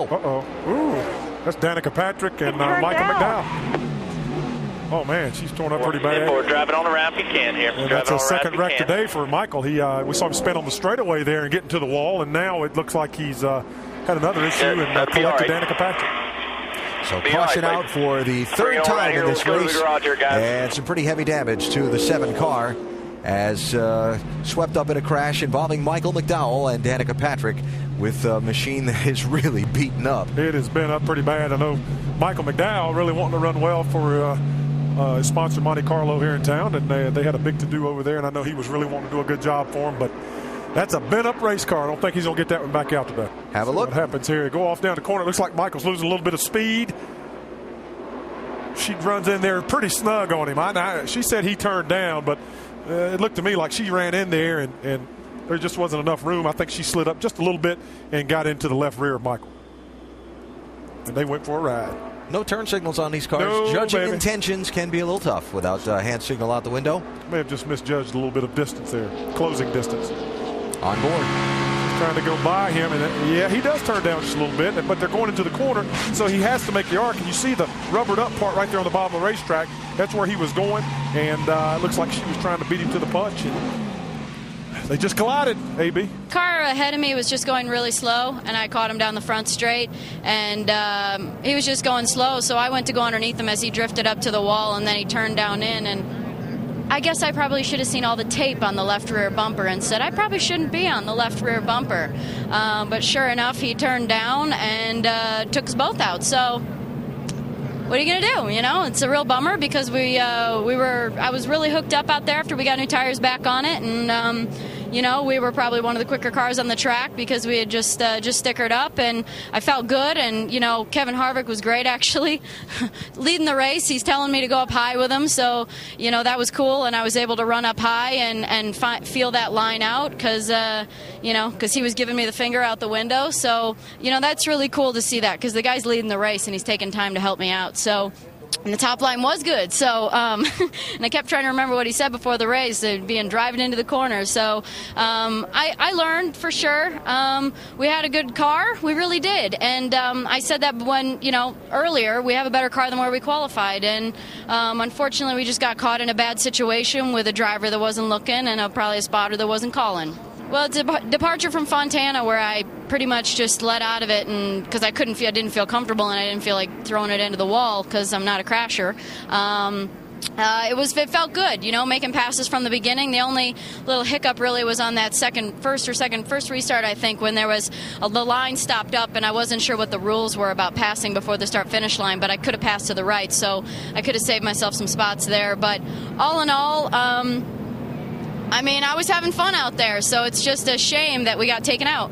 go. Ooh, that's Danica Patrick and Michael McDowell. Oh man, she's torn up pretty bad. We're driving on the ramp you can here. And that's a second wreck today for Michael. We saw him spin on the straightaway there and get into the wall, and now it looks like he's had another issue and collected right. Danica Patrick. So caution out for the third time in this race, and some pretty heavy damage to the 7 car as swept up in a crash involving Michael McDowell and Danica Patrick with a machine that is really beaten up. It has been up pretty bad. I know Michael McDowell really wanting to run well for his sponsor Monte Carlo here in town, and they had a big to-do over there, and I know he was really wanting to do a good job for him, but that's a bent-up race car. I don't think he's going to get that one back out today. Have a look. What happens here? Go off down the corner. It looks like Michael's losing a little bit of speed. She runs in there pretty snug on him. She said he turned down, but it looked to me like she ran in there, and there just wasn't enough room. I think she slid up just a little bit and got into the left rear of Michael. And they went for a ride. No turn signals on these cars. No, Judging baby. Intentions can be a little tough without a hand signal out the window. May have just misjudged a little bit of distance there, closing distance. On board. Trying to go by him, and yeah, he does turn down just a little bit, but they're going into the corner, so he has to make the arc. And you see the rubbered up part right there on the bottom of the racetrack. That's where he was going, and it looks like she was trying to beat him to the punch. And they just collided, AB. Car ahead of me was just going really slow, and I caught him down the front straight, and he was just going slow, so I went to go underneath him as he drifted up to the wall, and then he turned down in, and I guess I probably should have seen all the tape on the left rear bumper and said I probably shouldn't be on the left rear bumper. But sure enough, he turned down and took us both out. So what are you going to do? You know, it's a real bummer because I was really hooked up out there after we got new tires back on it, and you know, we were probably one of the quicker cars on the track because we had just stickered up, and I felt good. And you know, Kevin Harvick was great actually, leading the race. He's telling me to go up high with him, so you know that was cool, and I was able to run up high and feel that line out because you know, because he was giving me the finger out the window. So you know, that's really cool to see that because the guy's leading the race and he's taking time to help me out. So. And the top line was good, so and I kept trying to remember what he said before the race, being driving into the corner. So I learned for sure. We had a good car, we really did, and I said that when earlier we have a better car than where we qualified, and unfortunately we just got caught in a bad situation with a driver that wasn't looking and probably a spotter that wasn't calling. Well, it's a departure from Fontana where I pretty much just let out of it, and because I didn't feel comfortable, and I didn't feel like throwing it into the wall because I'm not a crasher. It felt good, making passes from the beginning. The only little hiccup really was on that first restart, I think, when there was the line stopped up, and I wasn't sure what the rules were about passing before the start-finish line, but I could have passed to the right, so I could have saved myself some spots there. But all in all, I was having fun out there, so it's just a shame that we got taken out.